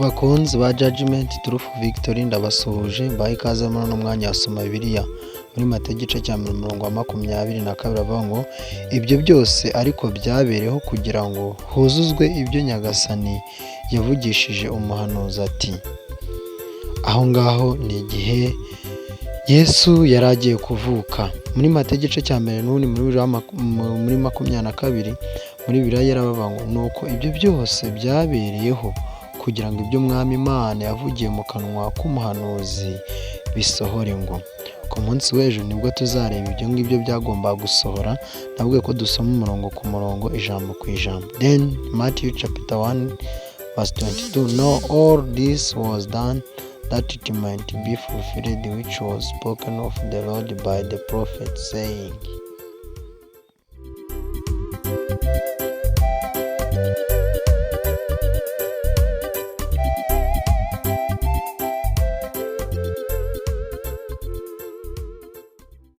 Bakunzi ba Judgment Truth Victory, ndabasuhuje mbaha ikaze muri uno mwanya wa Soma Bibiliya. Muri Matayo igice cya 22 avuga ngo ibyo byose ariko byabereyeho kugira ngo huzuzwe ibyo Nyagasani yavugishije umuhanuzi ati. Aho ngaho ni igihe Yesu yari agiye kuvuka. Muri Matayo igice cya 22 muri Bibiliya yaravuga ngo nuko ibyo byose byabereyeho kugira ngo ibyo Umwami Imana yavugiye mu kanwa k'umuhanuzi bisohore ngo. Ku munsi w'ejo nibwo tuzareba ibyo ngibyo byagomba gusohora. Nabwiye ko dusoma umurongo ku murongo, ijambo ku ijambo. Then Matthew chapter 1 verse 22. Now all this was done that it might be fulfilled which was spoken of the Lord by the prophet saying.